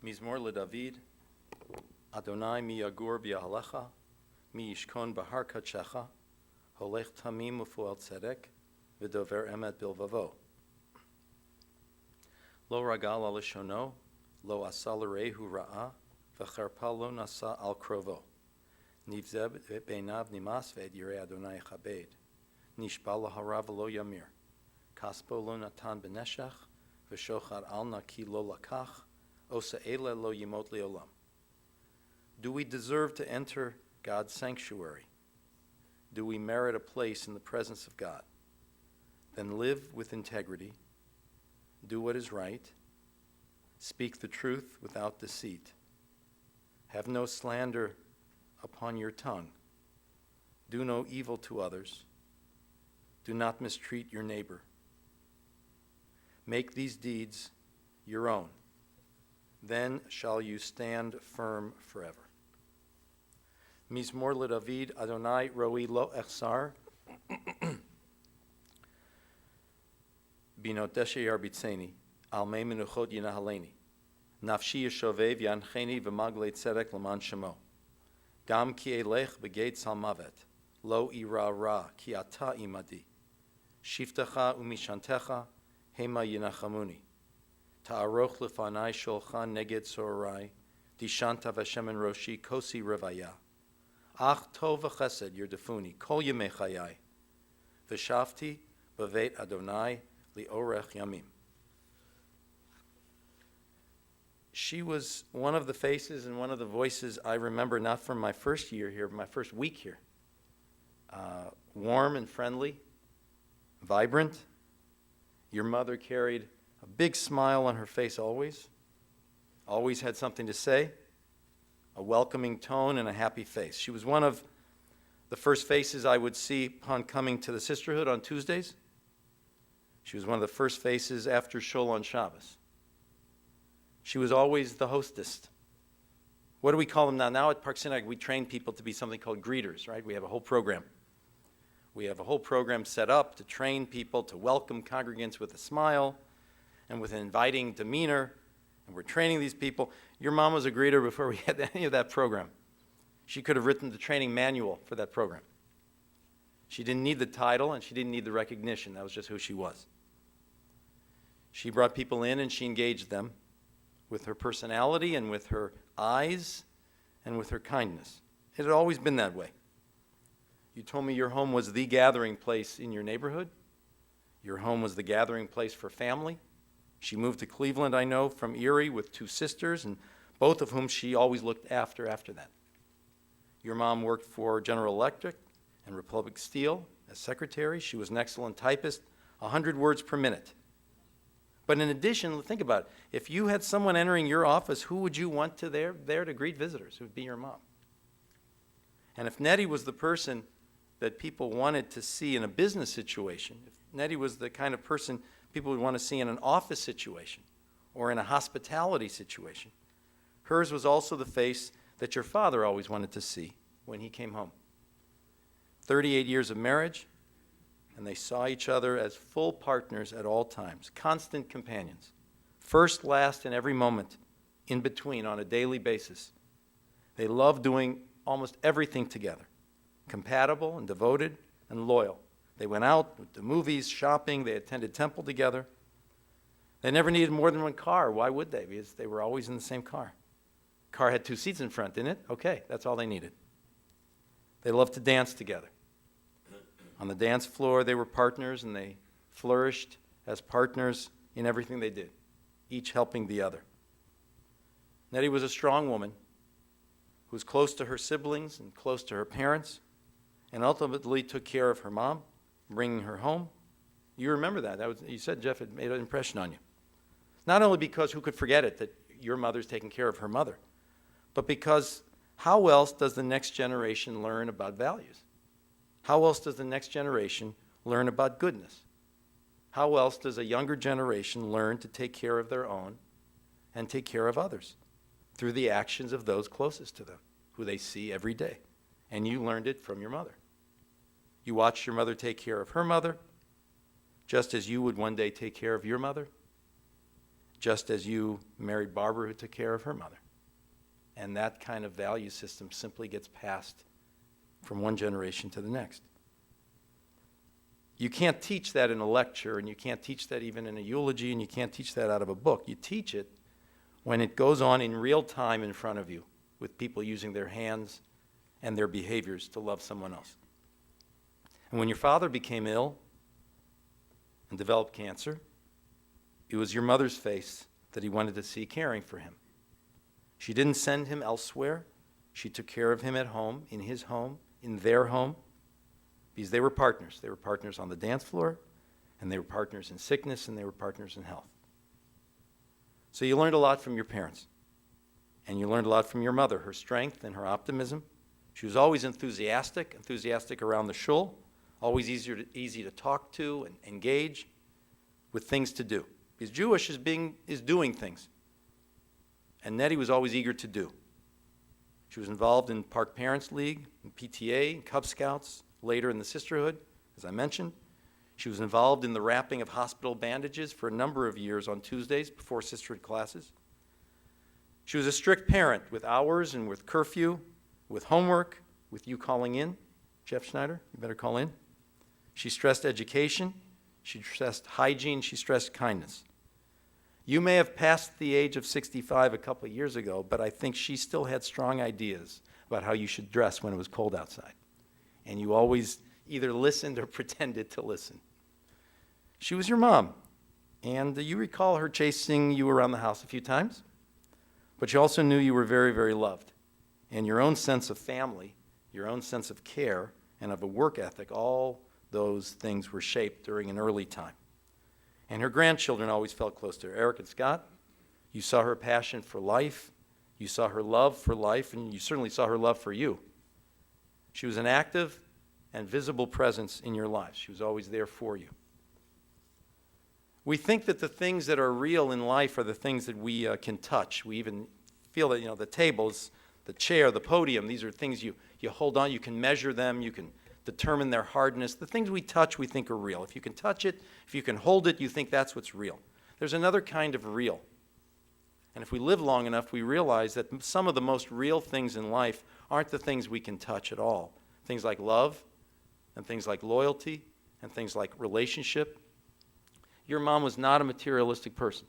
Mizmor LeDavid, Adonai mi yagur b'yahalecha, mi yishkon bahar kadshecha, holech tamim ufuel tzedek, v'dover emet bilvavo. Lo ragal al lishono, lo asa l'rehu ra'ah, v'charpa lo nasa al krovo. Nivzeh beinav nimas ve'ed yirei Adonai chabed. Nishba laharav lo yamir. Kaspo lo natan b'neshach, v'shochad al naki lo lakach, osa ele lo yimot leolam. Do we deserve to enter God's sanctuary? Do we merit a place in the presence of God? Then live with integrity, do what is right, speak the truth without deceit, have no slander upon your tongue, do no evil to others, do not mistreat your neighbor. Make these deeds your own. Then shall you stand firm forever. Mizmor LeDavid, Adonai roi lo echsar, binoteshe yarbitzeni, al mei menuchot yinahaleni, nafshi yeshovev yancheni v'maglei tzedek l'man shemo, gam ki elech b'geit salmavet, lo ira ra, ki ata imadi, shiftecha umishantecha, hema yinachamuni, ta'aroch lefanai sholchan neged sorai, dishanta v'shemen roshi kosi revaya, ach tov v'chesed yirdefuni, kol yemei chayai, v'shavti b'veit Adonai li'orech yamim. She was one of the faces and one of the voices I remember, not from my first year here, but my first week here. Warm and friendly, vibrant. Your mother carried a big smile on her face always had something to say, a welcoming tone and a happy face. She was one of the first faces I would see upon coming to the sisterhood on Tuesdays. She was one of the first faces after Shul on Shabbos. She was always the hostess. What do we call them now? Now at Park Synagogue, we train people to be something called greeters, right? We have a whole program. We have a whole program set up to train people to welcome congregants with a smile and with an inviting demeanor. And we're training these people. Your mom was a greeter before we had any of that program. She could have written the training manual for that program. She didn't need the title and she didn't need the recognition. That was just who she was. She brought people in and she engaged them with her personality and with her eyes and with her kindness. It had always been that way. You told me your home was the gathering place in your neighborhood. Your home was the gathering place for family. She moved to Cleveland, I know, from Erie with two sisters, and both of whom she always looked after that. Your mom worked for General Electric and Republic Steel as secretary. She was an excellent typist, 100 words per minute. But in addition, think about it. If you had someone entering your office, who would you want there to greet visitors? It would be your mom. And if Nettie was the person that people wanted to see in a business situation, if Nettie was the kind of person people would want to see in an office situation or in a hospitality situation, hers was also the face that your father always wanted to see when he came home. 38 years of marriage, and they saw each other as full partners at all times, constant companions, first, last, and every moment in between on a daily basis. They loved doing almost everything together, compatible and devoted and loyal. They went out to movies, shopping, they attended temple together. They never needed more than one car. Why would they? Because they were always in the same car. Car had two seats in front, didn't it? Okay, that's all they needed. They loved to dance together. On the dance floor, they were partners, and they flourished as partners in everything they did, each helping the other. Nettie was a strong woman who was close to her siblings and close to her parents, and ultimately took care of her mom, bringing her home. You remember that. You said, Jeff, it made an impression on you. Not only because who could forget it, that your mother's taking care of her mother, but because how else does the next generation learn about values? How else does the next generation learn about goodness? How else does a younger generation learn to take care of their own and take care of others? Through the actions of those closest to them, who they see every day. And you learned it from your mother. You watched your mother take care of her mother, just as you would one day take care of your mother. just as you married Barbara, who took care of her mother. And that kind of value system simply gets passed from one generation to the next. You can't teach that in a lecture, and you can't teach that even in a eulogy, and you can't teach that out of a book. You teach it when it goes on in real time in front of you, with people using their hands and their behaviors to love someone else. And when your father became ill and developed cancer, it was your mother's face that he wanted to see caring for him. She didn't send him elsewhere. She took care of him at home, in his home, in their home, because they were partners. They were partners on the dance floor, and they were partners in sickness, and they were partners in health. So you learned a lot from your parents, and you learned a lot from your mother, her strength and her optimism. She was always enthusiastic around the shul, always easy to talk to and engage with things to do. Because Jewish is doing things, and Nettie was always eager to do. She was involved in Park Parents League, in PTA, in Cub Scouts, later in the Sisterhood, as I mentioned. She was involved in the wrapping of hospital bandages for a number of years on Tuesdays before Sisterhood classes. She was a strict parent with hours and with curfew, with homework, with you calling in. Jeff Schneider, you better call in. She stressed education. She stressed hygiene. She stressed kindness. You may have passed the age of 65 a couple of years ago, but I think she still had strong ideas about how you should dress when it was cold outside. And you always either listened or pretended to listen. She was your mom, and you recall her chasing you around the house a few times, but you also knew you were very, very loved. And your own sense of family, your own sense of care, and of a work ethic, all those things were shaped during an early time. And her grandchildren always felt close to her. Eric and Scott, you saw her passion for life, you saw her love for life, and you certainly saw her love for you. She was an active and visible presence in your lives. She was always there for you. We think that the things that are real in life are the things that we can touch. We even feel that, the tables, the chair, the podium, these are things you hold on, you can measure them, you can determine their hardness. The things we touch, we think are real. If you can touch it, if you can hold it, you think that's what's real. There's another kind of real. And if we live long enough, we realize that some of the most real things in life aren't the things we can touch at all. Things like love, and things like loyalty, and things like relationship. Your mom was not a materialistic person.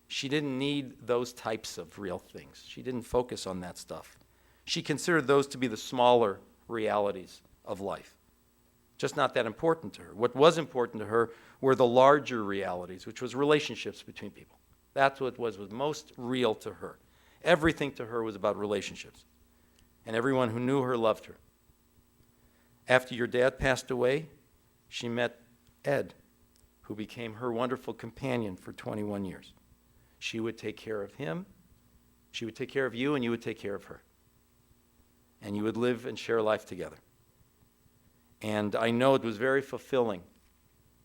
She didn't need those types of real things. She didn't focus on that stuff. She considered those to be the smaller realities of life. Just not that important to her. What was important to her were the larger realities, which was relationships between people. That's what was most real to her. Everything to her was about relationships. And everyone who knew her loved her. After your dad passed away, she met Ed, who became her wonderful companion for 21 years. She would take care of him, she would take care of you, and you would take care of her. And you would live and share life together. And I know it was very fulfilling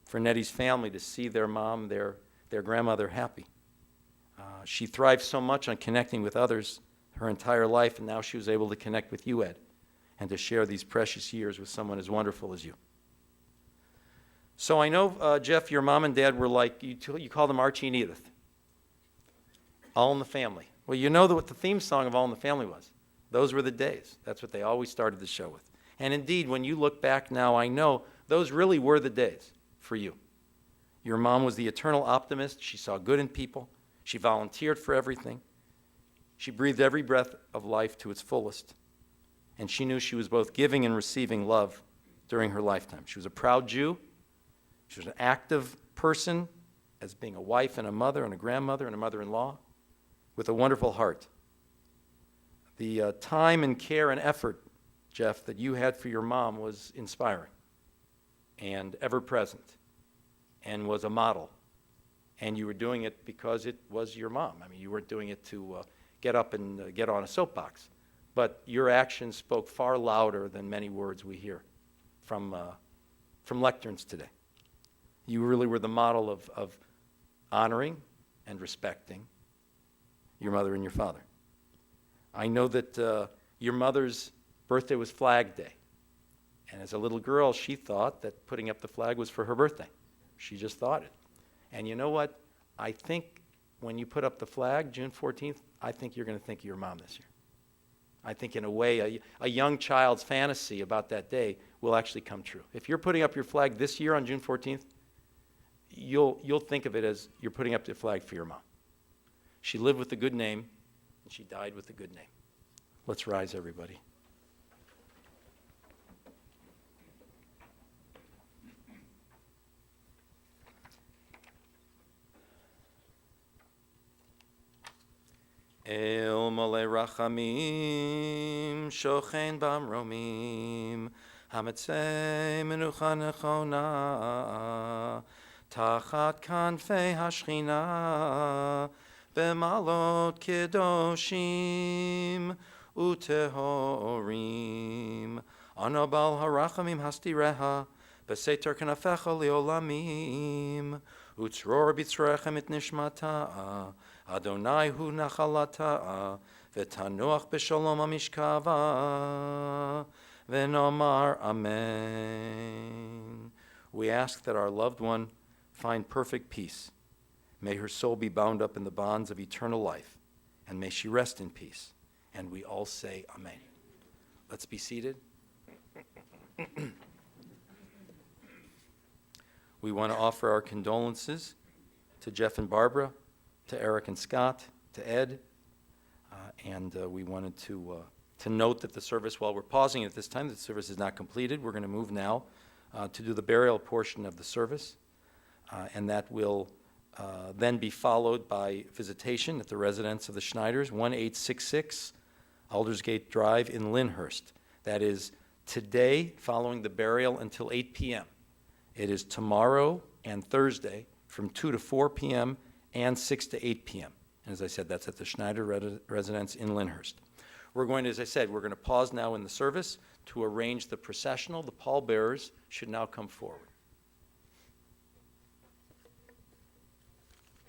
for Nettie's family to see their mom, their grandmother happy. She thrived so much on connecting with others her entire life, and now she was able to connect with you, Ed, and to share these precious years with someone as wonderful as you. So I know, Jeff, your mom and dad were like, you call them Archie and Edith. All in the Family. Well, you know what the theme song of All in the Family was. Those were the days. That's what they always started the show with. And indeed, when you look back now, I know those really were the days for you. Your mom was the eternal optimist. She saw good in people. She volunteered for everything. She breathed every breath of life to its fullest. And she knew she was both giving and receiving love during her lifetime. She was a proud Jew. She was an active person as being a wife and a mother and a grandmother and a mother-in-law with a wonderful heart. The time and care and effort, Jeff, that you had for your mom was inspiring and ever-present and was a model. And you were doing it because it was your mom. I mean, you weren't doing it to get up and get on a soapbox. But your actions spoke far louder than many words we hear from lecterns today. You really were the model of honoring and respecting your mother and your father. I know that your mother's birthday was Flag Day. And as a little girl, she thought that putting up the flag was for her birthday. She just thought it. And you know what? I think when you put up the flag, June 14th, I think you're going to think of your mom this year. I think in a way, a young child's fantasy about that day will actually come true. If you're putting up your flag this year on June 14th, you'll think of it as you're putting up the flag for your mom. She lived with a good name, and she died with a good name. Let's rise, everybody. El mole rachamim, shochen bamromim, hametzei menucha nechona, tachat kanfei hashchina, bemalot kedoshim utehorim, anabal harachamim hastireha, beseter kanafecha leolamim, utzror bitzrechem et nishmata, Adonai hu nachalata, v'tanuach b'shalom hamishkava, v'nomar amen. We ask that our loved one find perfect peace. May her soul be bound up in the bonds of eternal life, and may she rest in peace. And we all say amen. Let's be seated. We want to offer our condolences to Jeff and Barbara, to Eric and Scott, to Ed, and we wanted to note that the service, while we're pausing at this time, the service is not completed. We're going to move now to do the burial portion of the service, and that will then be followed by visitation at the residence of the Schneiders, 1866 Aldersgate Drive in Lyndhurst. That is today, following the burial, until 8 p.m. It is tomorrow and Thursday from 2 to 4 p.m., and 6 to 8 p.m. And as I said, that's at the Schneider residence in Lyndhurst. We're going to, as I said, we're going to pause now in the service to arrange the processional. The pallbearers should now come forward.